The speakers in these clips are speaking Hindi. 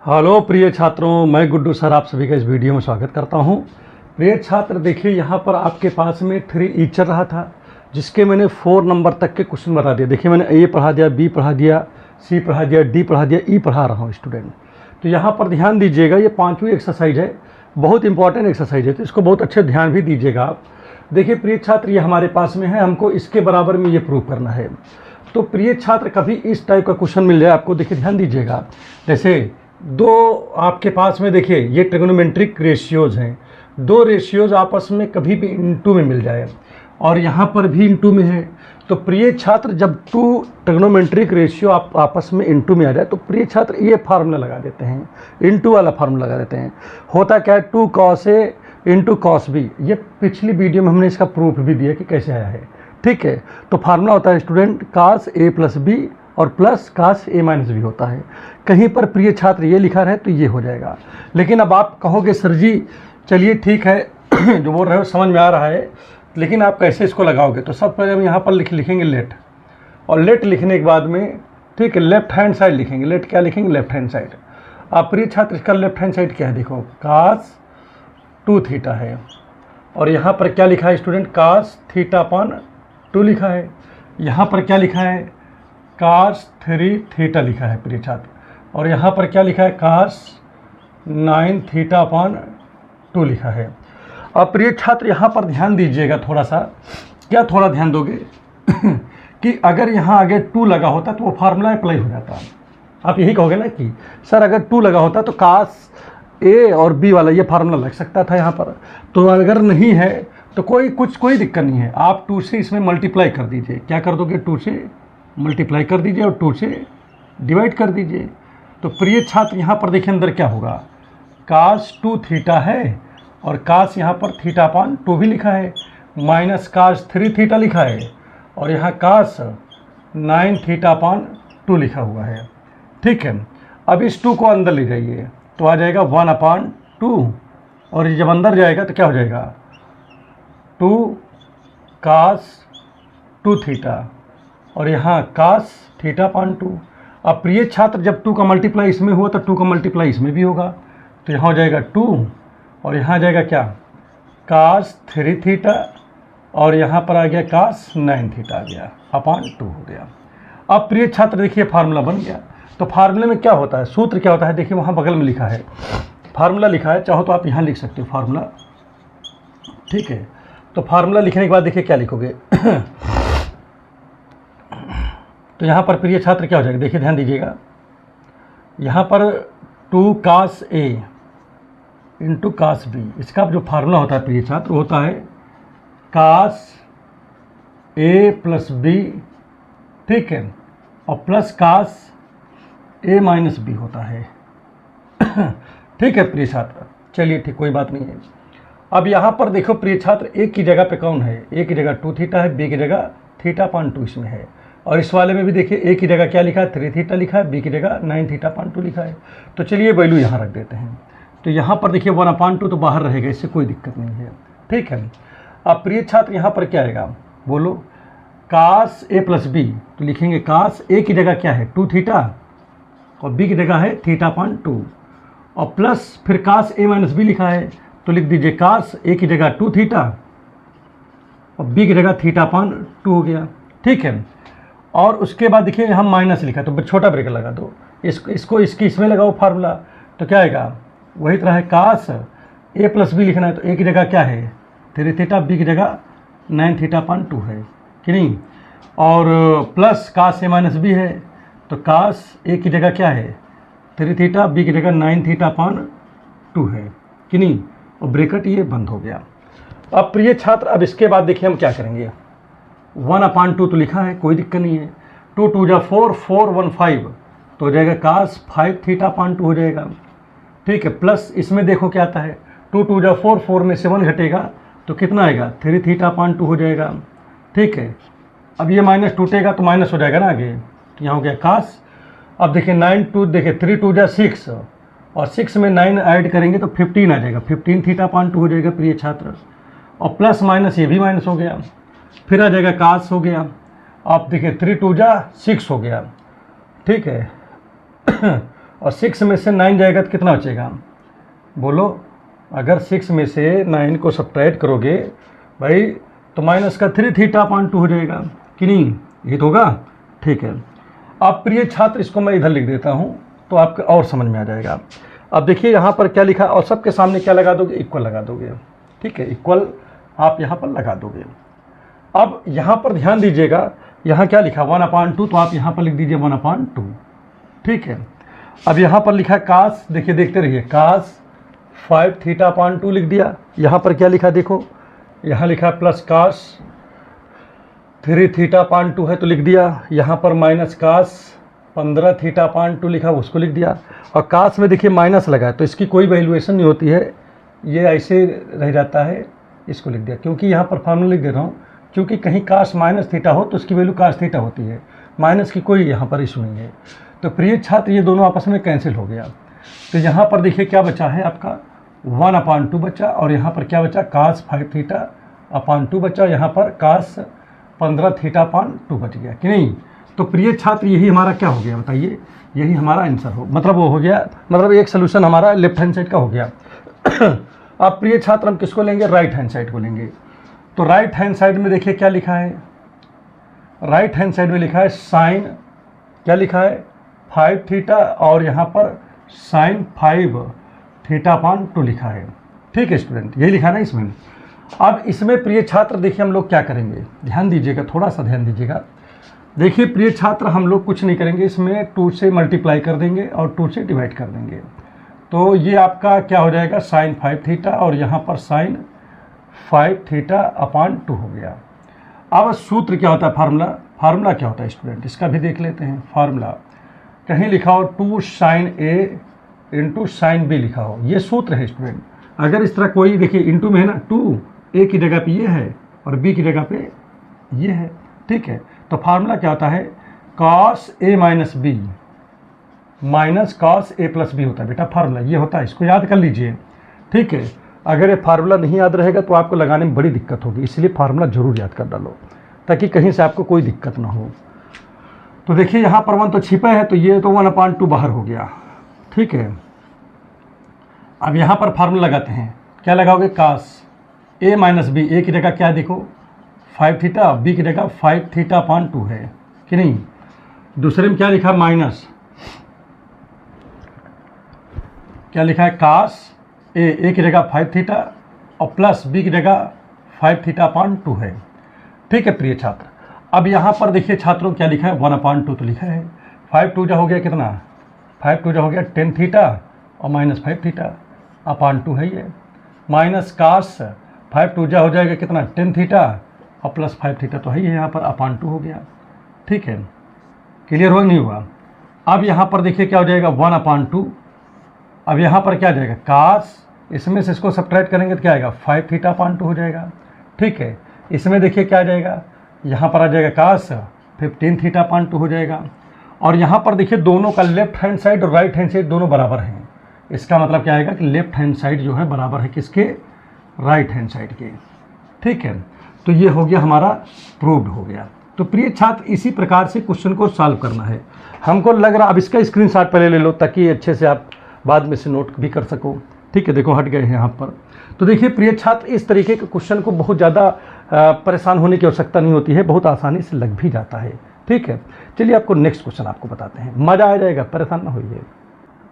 हेलो प्रिय छात्रों, मैं गुड्डू सर आप सभी का इस वीडियो में स्वागत करता हूं। प्रिय छात्र, देखिए यहाँ पर आपके पास में 3E चल रहा था, जिसके मैंने 4 नंबर तक के क्वेश्चन बता दिए। देखिए मैंने A पढ़ा दिया, B पढ़ा दिया, C पढ़ा दिया, D पढ़ा दिया, E पढ़ा रहा हूँ स्टूडेंट। तो यहाँ पर ध्यान दीजिएगा, ये 5वीं एक्सरसाइज है, बहुत इंपॉर्टेंट एक्सरसाइज है, तो इसको बहुत अच्छे ध्यान भी दीजिएगा आप। देखिए प्रिय छात्र, ये हमारे पास में है, हमको इसके बराबर में ये प्रूव करना है। तो प्रिय छात्र, कभी इस टाइप का क्वेश्चन मिल जाए आपको, देखिए ध्यान दीजिएगा, जैसे दो आपके पास में, देखिए ये ट्रिग्नोमेट्रिक रेशियोज हैं, दो रेशियोज आपस में कभी भी इनटू में मिल जाए और यहाँ पर भी इनटू में है, तो प्रिय छात्र जब टू ट्रिग्नोमेट्रिक रेशियो आपस में इनटू में आ जाए तो प्रिय छात्र ये फार्मूला लगा देते हैं, इनटू वाला फार्मूला लगा देते हैं। होता क्या है, 2 cos A into cos B। ये पिछली वीडियो में हमने इसका प्रूफ भी दिया कि कैसे आया है, ठीक है। तो फार्मूला होता है student cos A plus B और plus cos A minus B होता है। कहीं पर प्रिय छात्र ये लिखा रहे तो ये हो जाएगा। लेकिन अब आप कहोगे सर जी चलिए ठीक है जो बोल रहे हो समझ में आ रहा है, लेकिन आप कैसे इसको लगाओगे? तो सब पहले हम यहाँ पर लिखेंगे लेट, और लेट लिखने के बाद में ठीक है लेफ्ट हैंड साइड लिखेंगे। लेट क्या लिखेंगे? Left hand side. आप प्रिय छात्र इसका लेफ्ट हैंड साइड क्या है? देखो cos 2 थीटा है, और यहाँ पर क्या लिखा है स्टूडेंट? cos थीटा अपॉन 2 लिखा है। यहाँ पर क्या लिखा है? cos 3 थीटा लिखा है प्रिय छात्र, और यहाँ पर क्या लिखा है? cos 9 थीटा अपॉन 2 लिखा है। अब प्रिय छात्र यहाँ पर ध्यान दीजिएगा थोड़ा सा, क्या थोड़ा ध्यान दोगे कि अगर यहाँ आगे 2 लगा होता तो वो फार्मूला अप्लाई हो जाता। आप यही कहोगे ना कि सर अगर 2 लगा होता तो cos A और B वाला ये फार्मूला लग सकता था यहाँ पर। तो अगर नहीं है तो कोई दिक्कत नहीं है, आप 2 से इसमें मल्टीप्लाई कर दीजिए। क्या कर दोगे? 2 से मल्टीप्लाई कर दीजिए और 2 से डिवाइड कर दीजिए। तो प्रिय छात्र यहाँ पर देखिए अंदर क्या होगा, cos 2 थीटा है और cos यहाँ पर थीटा अपॉन 2 भी लिखा है, माइनस cos 3 थीटा लिखा है, और यहाँ cos 9 थीटा अपॉन 2 लिखा हुआ है, ठीक है। अब इस 2 को अंदर ले जाइए तो आ जाएगा 1/2, और जब अंदर जाएगा तो क्या हो जाएगा? 2 cos 2 थीटा और यहाँ cos थीटा अपॉन 2। अब प्रिय छात्र जब 2 का मल्टीप्लाई इसमें हुआ तो 2 का मल्टीप्लाई इसमें भी होगा, तो यहाँ हो जाएगा 2 और यहाँ जाएगा क्या? cos 3 थीटा, और यहाँ पर आ गया cos 9 थीटा आ गया, अपॉन 2 हो गया। अब प्रिय छात्र देखिए फार्मूला बन गया। तो फार्मूले में क्या होता है, सूत्र क्या होता है? देखिए वहाँ बगल में लिखा है, फार्मूला लिखा है, चाहो तो आप यहाँ लिख सकते हो फार्मूला, ठीक है। तो फार्मूला लिखने के बाद देखिए क्या लिखोगे तो यहाँ पर प्रिय छात्र क्या हो जाएगा? देखिए ध्यान दीजिएगा, यहाँ पर 2 cos A into cos B, इसका जो फार्मूला होता है प्रिय छात्र होता है cos A प्लस B, ठीक है, और plus cos A minus B होता है ठीक है प्रिय छात्र, चलिए ठीक, कोई बात नहीं है। अब यहाँ पर देखो प्रिय छात्र, A की जगह पे कौन है? A की जगह 2 थीटा है, B की जगह थीटा अपॉन 2 इसमें है, और इस वाले में भी देखिए A की जगह क्या लिखा है? 3 थीटा लिखा है, B की जगह 9 थीटा अपॉन 2 लिखा है। तो चलिए वैल्यू यहाँ रख देते हैं, तो यहाँ पर देखिए 1/2 तो बाहर रहेगा, इससे कोई दिक्कत नहीं है, ठीक है। अब प्रिय छात्र यहाँ पर क्या आएगा? बोलो, cos A प्लस B, तो लिखेंगे cos A की जगह क्या है? 2 थीटा, और B की जगह है थीटा अपॉन 2, और प्लस फिर cos A माइनस B लिखा है, तो लिख दीजिए cos A की जगह 2 थीटा और B की जगह थीटा अपॉन 2 हो गया, ठीक है। और उसके बाद देखिए हम माइनस लिखा, तो छोटा ब्रेक लगा दो, इसको इसमें लगाओ फार्मूला, तो क्या आएगा? वही तरह है, cos A प्लस B लिखना है, तो A की जगह क्या है? 3 थीटा, B की जगह 9 थीटा अपॉन 2 है कि नहीं, और plus cos A minus B है, तो cos A की जगह क्या है? 3 थीटा, B की जगह 9 थीटा अपॉन 2 है कि नहीं, और ब्रैकेट ये बंद हो गया। अब प्रिय छात्र अब इसके बाद देखिए हम क्या करेंगे, 1/2 तो लिखा है, कोई दिक्कत नहीं है, 2 2 जा 4, 4 1 5, तो हो जाएगा cos 5 थीटा अपॉन 2 हो जाएगा, ठीक है। प्लस इसमें देखो क्या आता है, 2 2 जा 4, 4 में से 1 घटेगा तो कितना आएगा? 3 थीटा अपॉन 2 हो जाएगा, ठीक है। अब ये माइनस टूटेगा तो माइनस हो जाएगा ना आगे, तो यहाँ हो गया cos। अब देखिए 9 2 देखिए 3 2 जा 6, और 6 में 9 ऐड करेंगे तो 15 आ जाएगा, 15 थीटा अपॉन 2 हो जाएगा प्रिय छात्र, और प्लस माइनस ये भी माइनस हो गया, फिर आ जाएगा cos हो गया। अब देखिए 3 2 जा 6 हो गया, ठीक है और 6 में से 9 जाएगा तो कितना बचेगा, बोलो। अगर 6 में से 9 को सब्ट्रैक्ट करोगे भाई तो माइनस का 3 थीटा अपॉन 2 हो जाएगा कि नहीं, ये तो होगा। ठीक है, अब प्रिय छात्र इसको मैं इधर लिख देता हूँ तो आपको और समझ में आ जाएगा। अब देखिए यहाँ पर क्या लिखा, और सबके सामने क्या लगा दोगे, इक्वल लगा दोगे। ठीक है, इक्वल आप यहाँ पर लगा दोगे। अब यहाँ पर ध्यान दीजिएगा, यहाँ क्या लिखा 1/2, तो आप यहाँ पर लिख दीजिए 1/2। ठीक है, अब यहाँ पर लिखा कास, देखिए देखते रहिए, कास 5 थीटा अपॉन 2 लिख दिया। यहाँ पर क्या लिखा देखो, यहाँ लिखा प्लस कास 3 थीटा अपॉन 2 है तो लिख दिया। यहाँ पर माइनस कास 15 थीटा अपॉन 2 लिखा, उसको लिख दिया। और कास में देखिए माइनस लगा है तो इसकी कोई वैल्यूएशन नहीं होती है, ये ऐसे रह जाता है, इसको लिख दिया। क्योंकि यहाँ पर फार्मूला लिख दे रहा हूँ, क्योंकि कहीं कास माइनस थीटा हो तो उसकी वैल्यू कास थीटा होती है, माइनस की कोई यहाँ पर इशू नहीं है। तो प्रिय छात्र ये दोनों आपस में कैंसिल हो गया। तो यहाँ पर देखिए क्या बचा है आपका 1/2 बचा, और यहाँ पर क्या बचा कास 5 थीटा अपॉन 2 बचा, यहाँ पर कास 15 थीटा अपॉन 2 बच गया कि नहीं। तो प्रिय छात्र यही हमारा क्या हो गया बताइए, यही हमारा आंसर हो, मतलब वो हो गया, मतलब एक सोल्यूशन हमारा लेफ्ट हैंड साइड का हो गया। अब प्रिय छात्र हम किसको लेंगे, राइट हैंड साइड को लेंगे। तो राइट हैंड साइड में देखिए क्या लिखा है, राइट हैंड साइड में लिखा है साइन, क्या लिखा है 5 थीटा, और यहाँ पर साइन 5 थीटा अपॉन 2 लिखा है। ठीक है स्टूडेंट, यही लिखा है ना इसमें। अब इसमें प्रिय छात्र देखिए हम लोग क्या करेंगे, ध्यान दीजिएगा, थोड़ा सा ध्यान दीजिएगा। देखिए प्रिय छात्र हम लोग कुछ नहीं करेंगे, इसमें 2 से मल्टीप्लाई कर देंगे और 2 से डिवाइड कर देंगे। तो ये आपका क्या हो जाएगा साइन 5 थीटा, और यहाँ पर साइन 5 थीटा अपॉन 2 हो गया। अब सूत्र क्या होता है, फार्मूला क्या होता है स्टूडेंट, इसका भी देख लेते हैं। फार्मूला कहीं लिखा हो 2 साइन ए इंटू साइन बी लिखा हो, ये सूत्र है स्टूडेंट। अगर इस तरह कोई देखिए इंटू में है ना, 2 ए की जगह पे ये है और बी की जगह पे ये है। ठीक है, तो फार्मूला क्या होता है cos A minus B minus cos A plus B होता है बेटा, फार्मूला ये होता है, इसको याद कर लीजिए। ठीक है, अगर ये फार्मूला नहीं याद रहेगा तो आपको लगाने में बड़ी दिक्कत होगी, इसलिए फार्मूला जरूर याद कर डालो ताकि कहीं से आपको कोई दिक्कत ना हो। तो देखिए यहाँ पर 1 तो छिपा है, तो ये तो 1/2 बाहर हो गया। ठीक है, अब यहाँ पर फार्मूला लगाते हैं, क्या लगाओगे कास ए माइनस बी, ए की जगह क्या है देखो 5 थीटा, बी की जगह 5 थीटा अपॉन 2 है कि नहीं। दूसरे में क्या लिखा माइनस, क्या लिखा है कास ए की जगह 5 थीटा और प्लस बी की जगह 5 थीटा अपॉन 2 है। ठीक है प्रिय छात्र, अब यहाँ पर देखिए छात्रों क्या लिखा है 1/2 तो लिखा है, 5 2 जा हो गया कितना, 5 2 जा हो गया 10 थीटा और माइनस 5 थीटा अपॉन 2 है ये, माइनस कास 5 2 जा हो जाएगा कितना 10 थीटा और प्लस 5 थीटा तो है ये, यहाँ पर अपॉन 2 हो गया। ठीक है, क्लियर हो नहीं हुआ। अब यहाँ पर देखिए क्या हो जाएगा 1/2, अब यहाँ पर क्या आ जाएगा कास, इसमें से इसको सब्ट्रैक्ट करेंगे तो क्या आएगा 5 थीटा अपॉन 2 हो जाएगा। ठीक है, इसमें देखिए क्या आ जाएगा, यहाँ पर आ जाएगा कास 15 थीटा अपॉन 2 हो जाएगा। और यहाँ पर देखिए दोनों का लेफ्ट हैंड साइड और राइट हैंड साइड दोनों बराबर हैं, इसका मतलब क्या आएगा कि लेफ्ट हैंड साइड जो है बराबर है किसके, राइट हैंड साइड के। ठीक है, तो ये हो गया हमारा प्रूव्ड हो गया। तो प्रिय छात्र इसी प्रकार से क्वेश्चन को सॉल्व करना है। हमको लग रहा, अब इसका स्क्रीनशॉट पहले ले लो ताकि अच्छे से आप बाद में से नोट भी कर सको। ठीक है, देखो हट गए हैं यहाँ पर। तो देखिए प्रिय छात्र इस तरीके के क्वेश्चन को बहुत ज़्यादा परेशान होने की आवश्यकता नहीं होती है, बहुत आसानी से लग भी जाता है। ठीक है, चलिए आपको नेक्स्ट क्वेश्चन आपको बताते हैं, मज़ा आ जाएगा, परेशान ना होइए।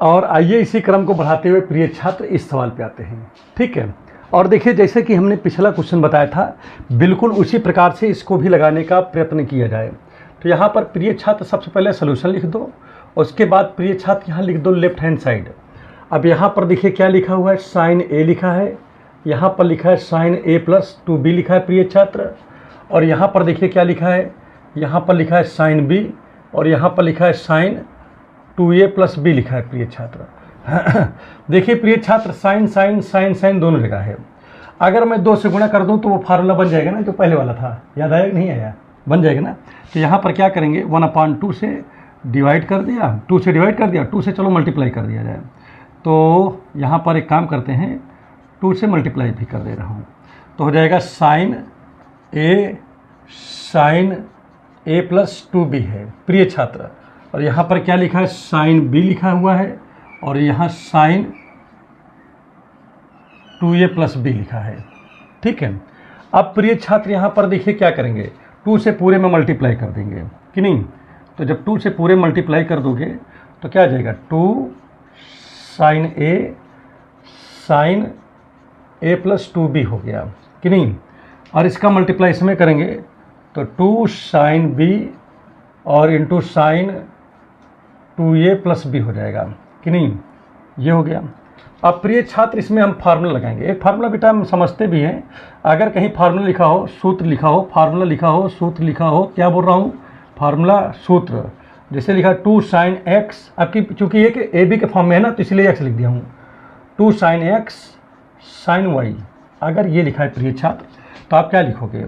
और आइए इसी क्रम को बढ़ाते हुए प्रिय छात्र इस सवाल पे आते हैं। ठीक है, और देखिए जैसे कि हमने पिछला क्वेश्चन बताया था बिल्कुल उसी प्रकार से इसको भी लगाने का प्रयत्न किया जाए। तो यहाँ पर प्रिय छात्र सबसे पहले सोल्यूशन लिख दो, उसके बाद प्रिय छात्र यहाँ लिख दो लेफ्ट हैंड साइड। अब यहाँ पर देखिए क्या लिखा हुआ है साइन ए लिखा है, यहाँ पर लिखा है साइन ए प्लस 2b लिखा है प्रिय छात्र, और यहाँ पर देखिए क्या लिखा है, यहाँ पर लिखा है साइन बी और यहाँ पर लिखा है साइन 2a प्लस बी लिखा है प्रिय छात्र। देखिए प्रिय छात्र साइन साइन साइन साइन दोनों जगह है, अगर मैं 2 से गुणा कर दूं तो वो फार्मूला बन जाएगा ना जो पहले वाला था, याद आया कि नहीं आया, बन जाएगा ना। तो यहाँ पर क्या करेंगे 1/2 से डिवाइड कर दिया, 2 से डिवाइड कर दिया, 2 से चलो मल्टीप्लाई कर दिया जाए। तो यहाँ पर एक काम करते हैं 2 से मल्टीप्लाई भी कर दे रहा हूँ, तो हो जाएगा साइन ए प्लस 2b है प्रिय छात्र। और यहाँ पर क्या लिखा है, साइन बी लिखा हुआ है, और यहाँ साइन 2a प्लस बी लिखा है। ठीक है, अब प्रिय छात्र यहाँ पर देखिए क्या करेंगे, 2 से पूरे में मल्टीप्लाई कर देंगे कि नहीं। तो जब 2 से पूरे मल्टीप्लाई कर दोगे तो क्या आ जाएगा, 2 साइन a प्लस 2b हो गया कि नहीं। और इसका मल्टीप्लाई इसमें करेंगे तो 2 साइन b और into sine 2a plus b हो जाएगा कि नहीं, ये हो गया। अब प्रिय छात्र इसमें हम फार्मूला लगाएंगे। एक फार्मूला बेटा हम समझते भी हैं, अगर कहीं फार्मूला लिखा हो, सूत्र लिखा हो, फार्मूला लिखा हो, सूत्र लिखा हो, क्या बोल रहा हूँ, फार्मूला सूत्र, जैसे लिखा 2 साइन एक्स, आपकी चूंकि ये कि ए बी के फॉर्म में है ना, तो इसलिए एक्स लिख दिया हूँ, 2 साइन एक्स साइन वाई। अगर ये लिखा है प्रिय छात्र तो आप क्या लिखोगे,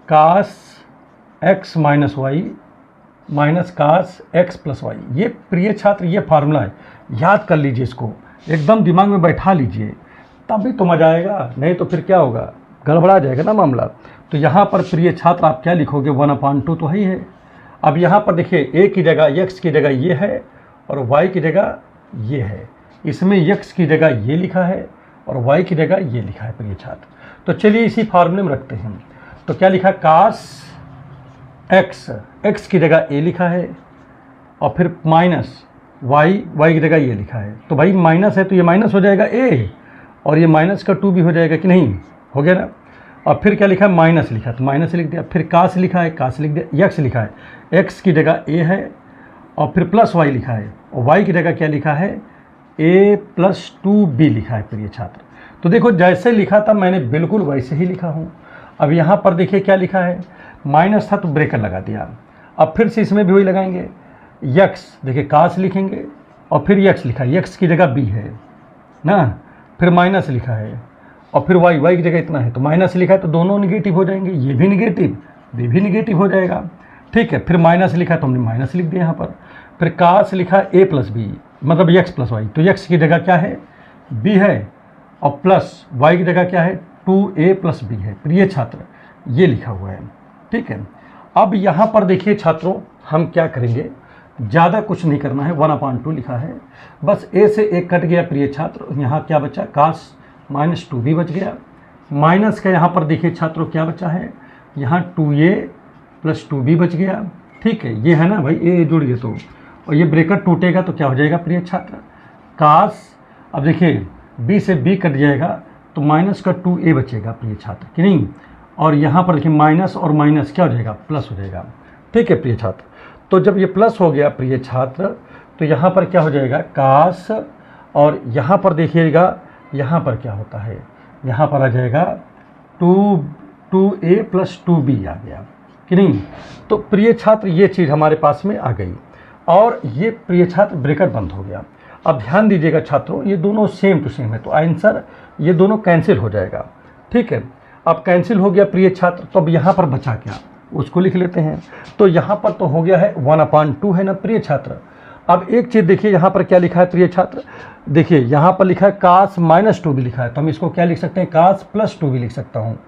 cos X minus Y minus cos X plus Y. ये प्रिय छात्र ये फार्मूला है, याद कर लीजिए, इसको एकदम दिमाग में बैठा लीजिए, तभी तो मजा आएगा, नहीं तो फिर क्या होगा, गड़बड़ा जाएगा ना मामला। तो यहाँ पर प्रिय छात्र आप क्या लिखोगे, 1/2 तो ही है। अब यहाँ पर देखिए a की जगह x की जगह ये है और y की जगह ये है, इसमें x की जगह ये लिखा है और y की जगह ये लिखा है प्रिय छात्र। तो चलिए इसी फार्मूले में रखते हैं। तो क्या लिखा, कास x की जगह a लिखा है और फिर माइनस y की जगह ये लिखा है। तो भाई माइनस है तो ये माइनस हो जाएगा a और ये माइनस का 2 भी हो जाएगा कि नहीं, हो गया ना। और फिर क्या लिखा है, माइनस लिखा तो माइनस लिख दिया, फिर कास लिखा है कास लिख दिया, x लिखा है, x की जगह a है और फिर प्लस y लिखा है और y की जगह क्या लिखा है, a प्लस 2b लिखा है प्रिय छात्र। तो देखो जैसे लिखा था मैंने बिल्कुल वैसे ही लिखा हूँ। अब यहाँ पर देखिए क्या लिखा है, माइनस था तो ब्रेकर लगा दिया। अब फिर से इसमें भी वही लगाएंगे, x देखिए कास लिखेंगे और फिर x लिखा है, x की जगह b है ना, फिर माइनस लिखा है और फिर y की जगह इतना है तो माइनस लिखा है, तो दोनों निगेटिव हो जाएंगे, ये भी निगेटिव ये भी निगेटिव हो जाएगा। ठीक है, फिर माइनस लिखा है तो हमने माइनस लिख दिया यहाँ पर। फिर कास लिखा है a प्लस बी मतलब x प्लस वाई, तो x की जगह क्या है, b है और प्लस y की जगह क्या है, 2a प्लस b है प्रिय छात्र, ये लिखा हुआ है। ठीक है, अब यहाँ पर देखिए छात्रों हम क्या करेंगे, ज़्यादा कुछ नहीं करना है, 1/2 लिखा है, बस a से a कट गया प्रिय छात्र, यहाँ क्या बचा, कास माइनस 2b बच गया, माइनस का यहाँ पर देखिए छात्रों क्या बचा है, यहाँ 2a प्लस 2b बच गया। ठीक है, ये है ना भाई, a जुड़ गए तो, और ये ब्रेकेट टूटेगा तो क्या हो जाएगा प्रिय छात्र, कास, अब देखिए b से b कट जाएगा तो माइनस का 2a बचेगा प्रिय छात्र कि नहीं, और यहाँ पर देखिए माइनस और माइनस क्या हो जाएगा, प्लस हो जाएगा। ठीक है प्रिय छात्र, तो जब ये प्लस हो गया प्रिय छात्र तो यहाँ पर क्या हो जाएगा, कास, और यहाँ पर देखिएगा यहाँ पर क्या होता है, यहाँ पर आ जाएगा 2a प्लस 2b आ गया कि नहीं। तो प्रिय छात्र ये चीज़ हमारे पास में आ गई और ये प्रिय छात्र ब्रेकेट बंद हो गया। अब ध्यान दीजिएगा छात्रों, ये दोनों सेम टू सेम है तो आंसर ये दोनों कैंसिल हो जाएगा। ठीक है, अब कैंसिल हो गया प्रिय छात्र, तो अब यहाँ पर बचा क्या, उसको लिख लेते हैं। तो यहाँ पर तो हो गया है 1/2 है ना प्रिय छात्र। अब एक चीज़ देखिए यहाँ पर क्या लिखा है प्रिय छात्र, देखिए यहाँ पर लिखा है कास माइनस 2b लिखा है, तो हम इसको क्या लिख सकते हैं, कास प्लस 2b लिख सकता हूँ।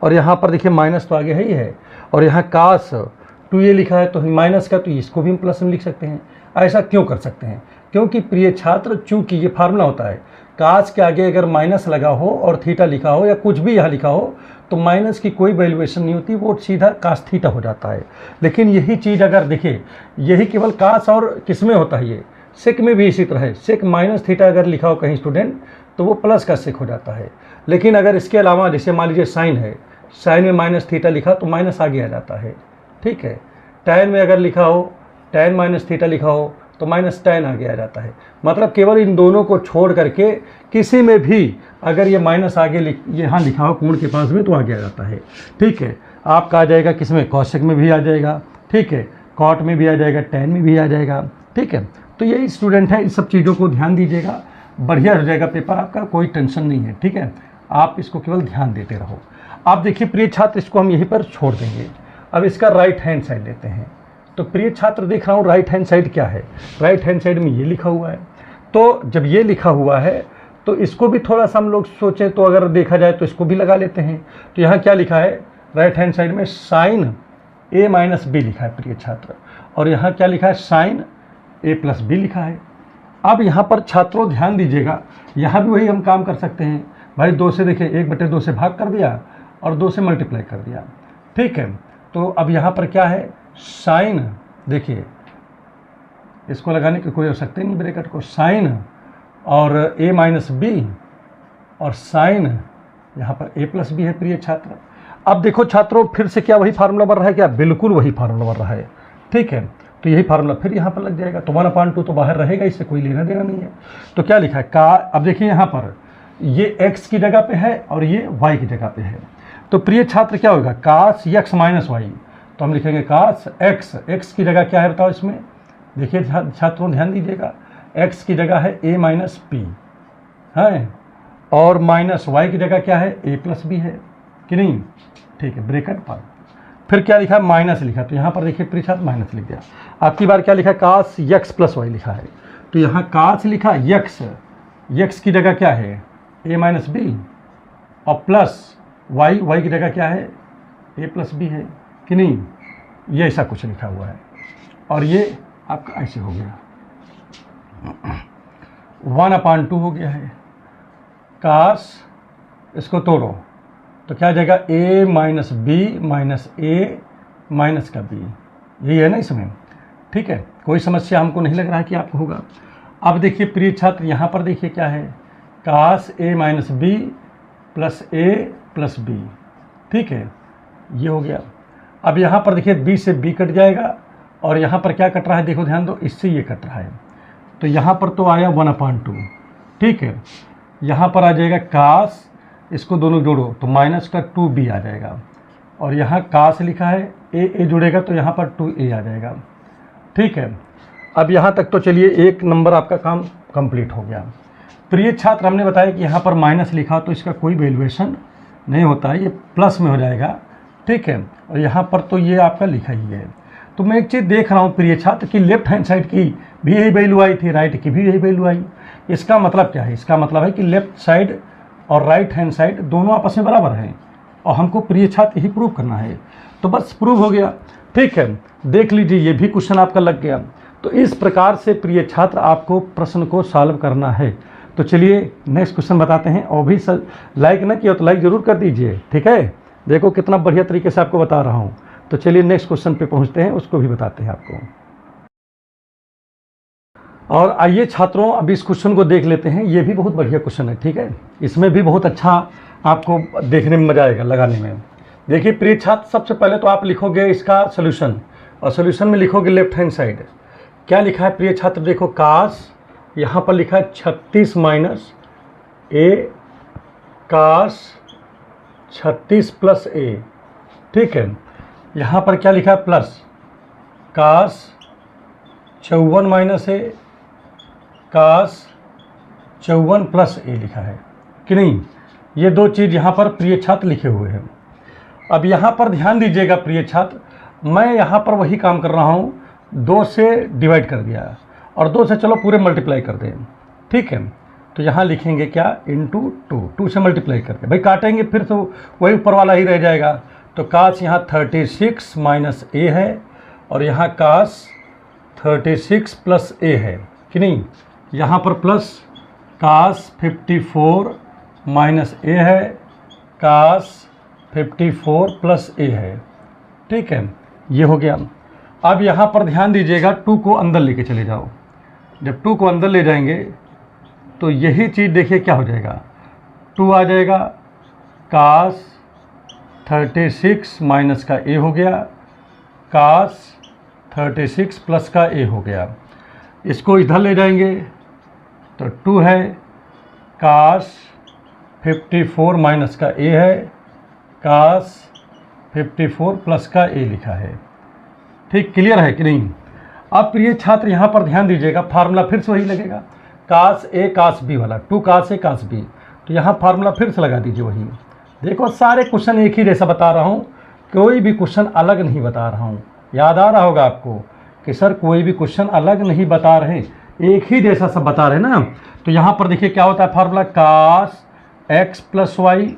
और यहाँ पर देखिए माइनस तो आगे है ही है, और यहाँ कास 2a लिखा है तो माइनस का, तो इसको भी हम प्लस में लिख सकते हैं। ऐसा क्यों कर सकते हैं, क्योंकि प्रिय छात्र चूंकि ये फार्मूला होता है, कास के आगे अगर माइनस लगा हो और थीटा लिखा हो या कुछ भी यहाँ लिखा हो तो माइनस की कोई वैल्यूएशन नहीं होती, वो सीधा कास थीटा हो जाता है। लेकिन यही चीज़ अगर देखिए, यही केवल कास और किस में होता है, ये सेक में भी इसी तरह है, सेक माइनस थीटा अगर लिखा हो कहीं स्टूडेंट तो वो प्लस का सेक हो जाता है। लेकिन अगर इसके अलावा जैसे मान लीजिए साइन है, साइन में माइनस थीटा लिखा तो माइनस आगे आ जाता है। ठीक है, टैन में अगर लिखा हो, टैन माइनस थीटा लिखा हो तो माइनस टैन आगे आ जाता है। मतलब केवल इन दोनों को छोड़ करके किसी में भी अगर ये माइनस आगे यहाँ लिखा हो कोण के पास में तो आगे आ जाता है। ठीक है, आपका आ जाएगा किस में, कॉसेक में भी आ जाएगा। ठीक है, कॉट में भी आ जाएगा, टैन में भी आ जाएगा। ठीक है, तो यही स्टूडेंट है, इन सब चीज़ों को ध्यान दीजिएगा, बढ़िया हो जाएगा पेपर आपका, कोई टेंशन नहीं है। ठीक है, आप इसको केवल ध्यान देते रहो। आप देखिए प्रिय छात्र, इसको हम यहीं पर छोड़ देंगे। अब इसका राइट हैंड साइड लेते हैं। तो प्रिय छात्र देख रहा हूँ राइट हैंड साइड क्या है, राइट हैंड साइड में ये लिखा हुआ है। तो जब ये लिखा हुआ है तो इसको भी थोड़ा सा हम लोग सोचें तो अगर देखा जाए तो इसको भी लगा लेते हैं। तो यहाँ क्या लिखा है, राइट हैंड साइड में साइन a माइनस b लिखा है प्रिय छात्र, और यहाँ क्या लिखा है, साइन ए प्लस बी लिखा है। अब यहाँ पर छात्रों ध्यान दीजिएगा, यहाँ भी वही हम काम कर सकते हैं भाई। 2 से देखिए 1/2 से भाग कर दिया और 2 से मल्टीप्लाई कर दिया, ठीक है। तो अब यहाँ पर क्या है, साइन, देखिए इसको लगाने की कोई आवश्यकता नहीं ब्रैकेट को, साइन और ए माइनस बी और साइन यहाँ पर ए प्लस बी है प्रिय छात्र। अब देखो छात्रों फिर से क्या वही फार्मूला बन रहा है क्या, बिल्कुल वही फार्मूला बन रहा है, ठीक है। तो यही फार्मूला फिर यहाँ पर लग जाएगा, तो 1/2 तो बाहर रहेगा, इससे कोई लेना देना नहीं है। तो क्या लिखा है का, अब देखिए यहाँ पर ये x की जगह पे है और ये y की जगह पे है। तो प्रिय छात्र क्या होगा, कास x माइनस वाई, तो हम लिखेंगे कास x की जगह क्या है बताओ इसमें, देखिए छात्रों ध्यान दीजिएगा, x की जगह है a माइनस पी है और माइनस y की जगह क्या है, a प्लस बी है कि नहीं, ठीक है। ब्रैकेट पर फिर क्या लिखा है, माइनस लिखा, तो यहाँ पर देखिए प्रिय छात्र माइनस लिख दिया। आपकी बार क्या लिखा है, कास x प्लस वाई लिखा है, तो यहाँ कास लिखा x की जगह क्या है, a माइनस बी और प्लस y की जगह क्या है, a प्लस बी है कि नहीं, ये ऐसा कुछ लिखा हुआ है। और ये आपका ऐसे हो गया 1/2 हो गया है, कास इसको तोड़ो तो क्या आ जाएगा, a minus B minus A minus का बी, यही है ना इसमें, ठीक है। कोई समस्या हमको नहीं लग रहा है कि आपको होगा। अब देखिए प्रिय छात्र यहाँ पर देखिए क्या है, cos a minus B plus A plus B, ठीक है, ये हो गया। अब यहाँ पर देखिए b से b कट जाएगा और यहाँ पर क्या कट रहा है, देखो ध्यान दो, इससे ये कट रहा है, तो यहाँ पर तो आया 1/2, ठीक है। यहाँ पर आ जाएगा कास, इसको दोनों जोड़ो तो माइनस का 2b आ जाएगा और यहाँ कास लिखा है, a जुड़ेगा तो यहाँ पर 2a आ जाएगा, ठीक है। अब यहाँ तक तो चलिए एक नंबर आपका काम कंप्लीट हो गया। प्रिय छात्र हमने बताया कि यहाँ पर माइनस लिखा तो इसका कोई वैल्यूएशन नहीं होता है, ये प्लस में हो जाएगा, ठीक है। और यहाँ पर तो ये आपका लिखा ही है। तो मैं एक चीज़ देख रहा हूँ प्रिय छात्र कि लेफ्ट हैंड साइड की भी यही वैल्यू आई थी, राइट की भी यही वैल्यू आई। इसका मतलब क्या है, इसका मतलब है कि लेफ्ट साइड और राइट हैंड साइड दोनों आपस में बराबर हैं और हमको प्रिय छात्र यही प्रूव करना है। तो बस प्रूव हो गया, ठीक है। देख लीजिए ये भी क्वेश्चन आपका लग गया। तो इस प्रकार से प्रिय छात्र आपको प्रश्न को सॉल्व करना है। तो चलिए नेक्स्ट क्वेश्चन बताते हैं, और भी लाइक ना किया तो लाइक ज़रूर कर दीजिए, ठीक है। देखो कितना बढ़िया तरीके से आपको बता रहा हूँ। तो चलिए नेक्स्ट क्वेश्चन पे पहुँचते हैं, उसको भी बताते हैं आपको। और आइए छात्रों अब इस क्वेश्चन को देख लेते हैं, ये भी बहुत बढ़िया क्वेश्चन है, ठीक है। इसमें भी बहुत अच्छा आपको देखने में मजा आएगा लगाने में। देखिए प्रिय छात्र सबसे पहले तो आप लिखोगे इसका सोल्यूशन, और सोल्यूशन में लिखोगे लेफ्ट हैंड साइड। क्या लिखा है प्रिय छात्र, देखो कास, यहाँ पर लिखा है 36 माइनस ए कास 36 प्लस ए, ठीक है। यहाँ पर क्या लिखा है, प्लस कास 54 माइनस ए कास 54 प्लस ए लिखा है कि नहीं। ये दो चीज़ यहाँ पर प्रिय छात्र लिखे हुए हैं। अब यहाँ पर ध्यान दीजिएगा प्रिय छात्र, मैं यहाँ पर वही काम कर रहा हूँ, 2 से डिवाइड कर दिया और 2 से चलो पूरे मल्टीप्लाई कर दें, ठीक है। तो यहाँ लिखेंगे क्या, इंटू 2 से मल्टीप्लाई करके, भाई काटेंगे फिर तो वही ऊपर वाला ही रह जाएगा। तो कास यहाँ 36 माइनस ए है और यहाँ कास 36 प्लस ए है कि नहीं। यहाँ पर प्लस कास 54 माइनस ए है, कास 54 प्लस ए है, ठीक है। ये हो गया। अब यहाँ पर ध्यान दीजिएगा, 2 को अंदर लेके चले जाओ। जब 2 को अंदर ले जाएंगे तो यही चीज़ देखिए क्या हो जाएगा, 2 आ जाएगा, कास 36 माइनस का ए हो गया, कास 36 प्लस का ए हो गया। इसको इधर ले जाएंगे तो 2 है, कास 54 माइनस का ए है, कास 54 प्लस का ए लिखा है, ठीक। क्लियर है कि नहीं। अब प्रिय छात्र यहाँ पर ध्यान दीजिएगा, फार्मूला फिर से वही लगेगा, कास ए कास बी वाला, 2 कास ए कास बी। तो यहाँ फार्मूला फिर से लगा दीजिए वही। देखो सारे क्वेश्चन एक ही जैसा बता रहा हूँ, कोई भी क्वेश्चन अलग नहीं बता रहा हूँ। याद आ रहा होगा आपको कि सर कोई भी क्वेश्चन अलग नहीं बता रहे, एक ही जैसा सब बता रहे ना। तो यहाँ पर देखिए क्या होता है फार्मूला, कास एक्स प्लस वाई,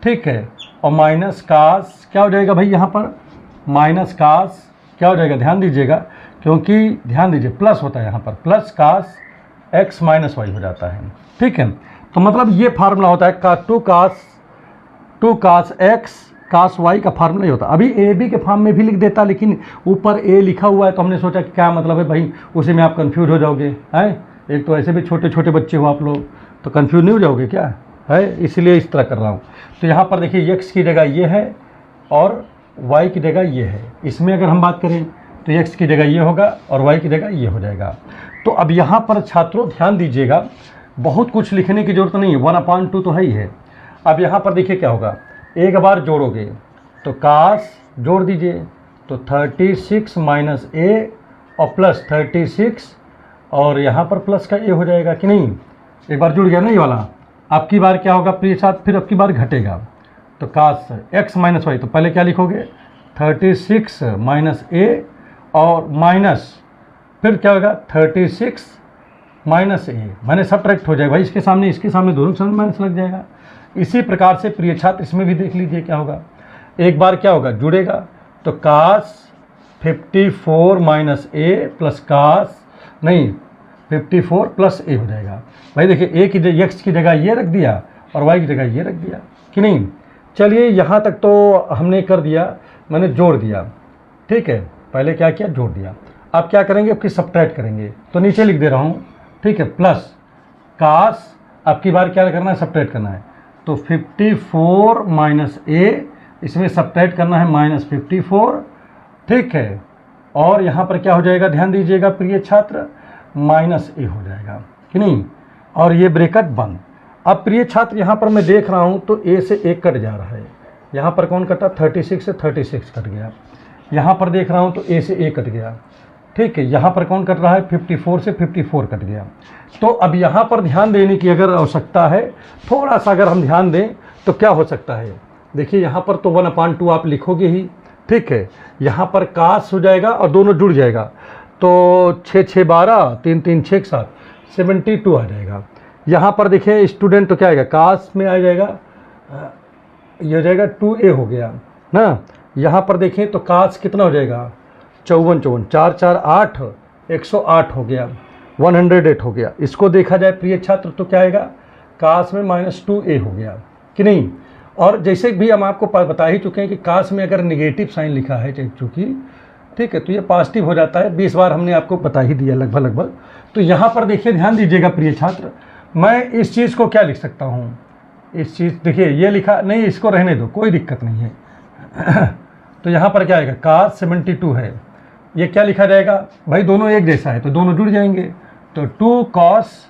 ठीक है, और माइनस कास क्या हो जाएगा भाई, यहाँ पर माइनस कास क्या हो जाएगा, ध्यान दीजिएगा, क्योंकि ध्यान दीजिए प्लस होता है यहाँ पर, plus cos x minus y हो जाता है। ठीक है, तो मतलब ये फार्मूला होता है का two cos x cos y का फार्मूला ही होता है। अभी ए बी के फॉर्म में भी लिख देता, लेकिन ऊपर ए लिखा हुआ है तो हमने सोचा कि क्या मतलब है भाई, उसी में आप कंफ्यूज हो जाओगे हैं। एक तो ऐसे भी छोटे छोटे बच्चे हो आप लोग, तो कंफ्यूज नहीं हो जाओगे क्या है, इसलिए इस तरह कर रहा हूँ। तो यहाँ पर देखिए x की जगह ये है और y की जगह ये है। इसमें अगर हम बात करें तो x की जगह ये होगा और y की जगह ये हो जाएगा। तो अब यहाँ पर छात्रों ध्यान दीजिएगा, बहुत कुछ लिखने की जरूरत नहीं है, 1/2 तो है ही है। अब यहाँ पर देखिए क्या होगा, एक बार जोड़ोगे तो कास जोड़ दीजिए तो 36 माइनस ए और प्लस 36 और यहाँ पर प्लस का ए हो जाएगा कि नहीं। एक बार जुड़ गया ना ये वाला। अब की बार क्या होगा प्रिय छात्र, फिर अब की बार घटेगा तो कास x माइनस वाई, तो पहले क्या लिखोगे 36 माइनस ए और माइनस फिर क्या होगा 36 माइनस ए, मैंने सब्ट्रैक्ट हो जाएगा भाई, इसके सामने दोनों के सामने माइनस लग जाएगा। इसी प्रकार से प्रिय छात्र इसमें भी देख लीजिए क्या होगा, एक बार क्या होगा जुड़ेगा तो कास 54 माइनस ए प्लस कास नहीं 54 प्लस ए हो जाएगा। भाई देखिए ए की जगह x की जगह ये रख दिया और y की जगह ये रख दिया कि नहीं। चलिए यहाँ तक तो हमने कर दिया, मैंने जोड़ दिया। ठीक है, पहले क्या किया जोड़ दिया। अब क्या करेंगे, अब की सब्ट्रैक्ट करेंगे तो नीचे लिख दे रहा हूँ। ठीक है, प्लस कास अब की बार क्या करना है सब्ट्रैक्ट करना है, तो 54 माइनस ए, इसमें सब्ट्रैक्ट करना है माइनस 54। ठीक है, और यहाँ पर क्या हो जाएगा ध्यान दीजिएगा प्रिय छात्र, माइनस ए हो जाएगा कि नहीं, और ये ब्रैकेट बंद। अब प्रिय छात्र यहाँ पर मैं देख रहा हूँ तो ए से एक कट जा रहा है, यहाँ पर कौन कटा 36 से 36 कट गया, यहाँ पर देख रहा हूँ तो ए से ए कट गया। ठीक है, यहाँ पर कौन कट रहा है 54 से 54 कट गया। तो अब यहाँ पर ध्यान देने की अगर आवश्यकता है, थोड़ा सा अगर हम ध्यान दें तो क्या हो सकता है, देखिए यहाँ पर तो 1/2 आप लिखोगे ही। ठीक है, यहाँ पर कास हो जाएगा और दोनों जुड़ जाएगा तो 6 6 12 3 3 6 7 72 आ जाएगा। यहाँ पर देखिए स्टूडेंट तो क्या आएगा कास में आ जाएगा, ये हो जाएगा 2a हो गया ना। यहाँ पर देखें तो कास कितना हो जाएगा 54 54 4 4 8 108 हो गया, 108 हो गया। इसको देखा जाए प्रिय छात्र तो क्या आएगा कास में -2a हो गया कि नहीं। और जैसे भी हम आपको बता ही चुके हैं कि कास में अगर निगेटिव साइन लिखा है चूँकि, ठीक है, तो ये पॉजिटिव हो जाता है। 20 बार हमने आपको बता ही दिया लगभग। तो यहाँ पर देखिए ध्यान दीजिएगा प्रिय छात्र, मैं इस चीज़ को क्या लिख सकता हूँ, इस चीज़ देखिए ये लिखा नहीं, इसको रहने दो कोई दिक्कत नहीं है। तो यहाँ पर क्या आएगा कास 72 है, ये क्या लिखा जाएगा भाई दोनों एक जैसा है तो दोनों जुड़ जाएंगे तो 2 कॉस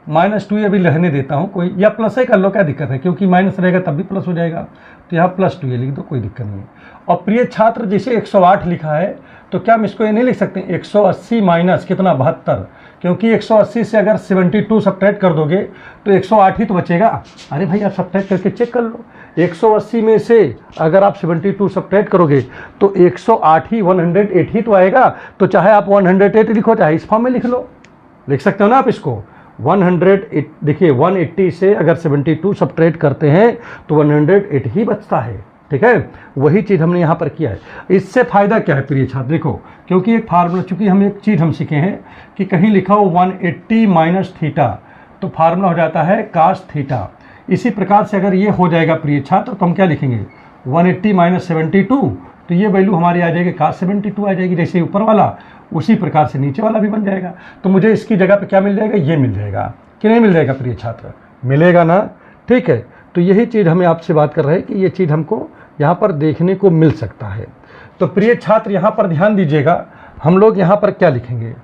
-2 ये भी रहने देता हूँ कोई, या प्लस ही कर लो क्या दिक्कत है, क्योंकि माइनस रहेगा तब भी प्लस हो जाएगा तो यहाँ +2 ये लिख दो कोई दिक्कत नहीं है। और प्रिय छात्र जैसे 108 लिखा है तो क्या हम इसको ये नहीं लिख सकते 180 माइनस कितना 72, क्योंकि 180 से अगर 72 सब्ट्रैक्ट कर दोगे तो 108 ही तो बचेगा। अरे भाई आप सब्ट्रैक्ट करके चेक कर लो, 180 में से अगर आप 72 सब्ट्रैक्ट करोगे तो 108 ही 108 ही तो आएगा। तो चाहे आप 108 लिखो चाहे इस फॉर्म में लिख लो, लिख सकते हो ना आप इसको 100। देखिए 180 से अगर 72 सब्ट्रैक्ट करते हैं तो 108 ही बचता है। ठीक है, वही चीज़ हमने यहाँ पर किया है। इससे फ़ायदा क्या है प्रिय छात्र, देखो क्योंकि एक फार्मूला, चूँकि हम एक चीज़ हम सीखे हैं कि कहीं लिखा हो 180 माइनस थीटा तो फार्मूला हो जाता है कास थीटा। इसी प्रकार से अगर ये हो जाएगा प्रिय छात्र तो हम क्या लिखेंगे 180 माइनस 72, तो ये वैल्यू हमारी आ जाएगी कास 72 आ जाएगी, जैसे ऊपर वाला उसी प्रकार से नीचे वाला भी बन जाएगा। तो मुझे इसकी जगह पे क्या मिल जाएगा, ये मिल जाएगा कि नहीं मिल जाएगा प्रिय छात्र, मिलेगा ना। ठीक है, तो यही चीज़ हमें आपसे बात कर रहे हैं कि ये चीज़ हमको यहाँ पर देखने को मिल सकता है। तो प्रिय छात्र यहाँ पर ध्यान दीजिएगा, हम लोग यहाँ पर क्या लिखेंगे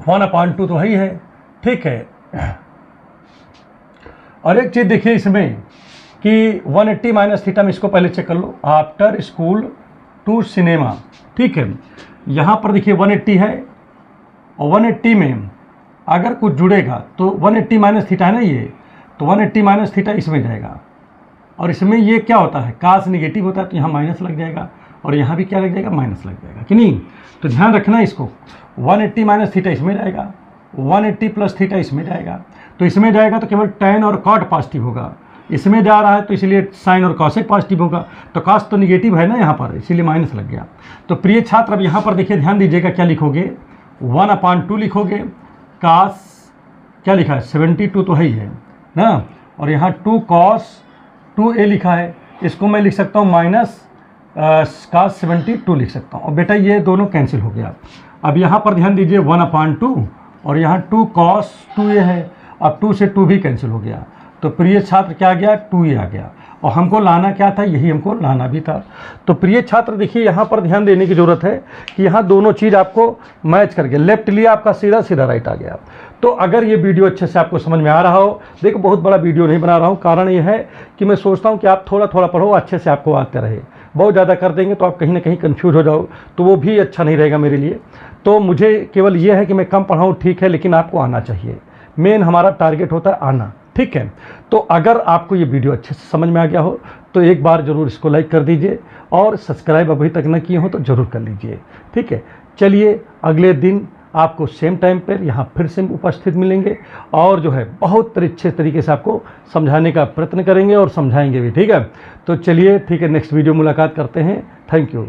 1/2 तो ही है। ठीक है, और एक चीज़ देखिए इसमें कि 180 माइनस थीटा में इसको पहले चेक कर लो, आफ्टर स्कूल टू सिनेमा। ठीक है, यहाँ पर देखिए 180 है और 180 में अगर कुछ जुड़ेगा तो 180 माइनस थीटा है ना ये, तो 180 माइनस थीटा इसमें जाएगा और इसमें ये क्या होता है कास निगेटिव होता है तो यहाँ माइनस लग जाएगा और यहाँ भी क्या लग जाएगा माइनस लग जाएगा कि नहीं। तो ध्यान रखना इसको, 180 माइनस थीटा इसमें जाएगा, 180 प्लस थीटा इसमें जाएगा, तो इसमें जाएगा तो केवल tan और cot पॉजिटिव होगा, इसमें जा रहा है तो इसलिए साइन और कॉसेक पॉजिटिव होगा, तो कॉस तो निगेटिव है ना यहाँ पर, इसीलिए माइनस लग गया। तो प्रिय छात्र अब यहाँ पर देखिए ध्यान दीजिएगा, क्या लिखोगे 1/2 लिखोगे, कॉस क्या लिखा है 72 तो है ही है ना, और यहाँ 2 cos 2a लिखा है, इसको मैं लिख सकता हूँ माइनस cos 72 लिख सकता हूँ। और बेटा ये दोनों कैंसिल हो गया। अब यहाँ पर ध्यान दीजिए 1/2 और यहाँ 2 cos 2a है, अब 2 से 2 भी कैंसिल हो गया, तो प्रिय छात्र क्या आ गया 2a आ गया, और हमको लाना क्या था, यही हमको लाना भी था। तो प्रिय छात्र देखिए यहाँ पर ध्यान देने की ज़रूरत है कि यहाँ दोनों चीज़ आपको मैच करके लेफ्ट लिया, आपका सीधा सीधा राइट आ गया। तो अगर ये वीडियो अच्छे से आपको समझ में आ रहा हो, देखो बहुत बड़ा वीडियो नहीं बना रहा हूँ, कारण ये है कि मैं सोचता हूँ कि आप थोड़ा थोड़ा पढ़ो, अच्छे से आपको आते रहे। बहुत ज़्यादा कर देंगे तो आप कहीं ना कहीं कंफ्यूज हो जाओ, तो वो भी अच्छा नहीं रहेगा मेरे लिए। तो मुझे केवल ये है कि मैं कम पढ़ाऊँ ठीक है, लेकिन आपको आना चाहिए, मेन हमारा टारगेट होता है आना, ठीक है। तो अगर आपको ये वीडियो अच्छे से समझ में आ गया हो तो एक बार ज़रूर इसको लाइक कर दीजिए, और सब्सक्राइब अभी तक न किए हो तो ज़रूर कर लीजिए, ठीक है। चलिए अगले दिन आपको सेम टाइम पर यहाँ फिर से उपस्थित मिलेंगे, और जो है बहुत अच्छे तरीके से आपको समझाने का प्रयत्न करेंगे और समझाएंगे भी, ठीक है। तो चलिए ठीक है, नेक्स्ट वीडियो मुलाकात करते हैं। Thank you.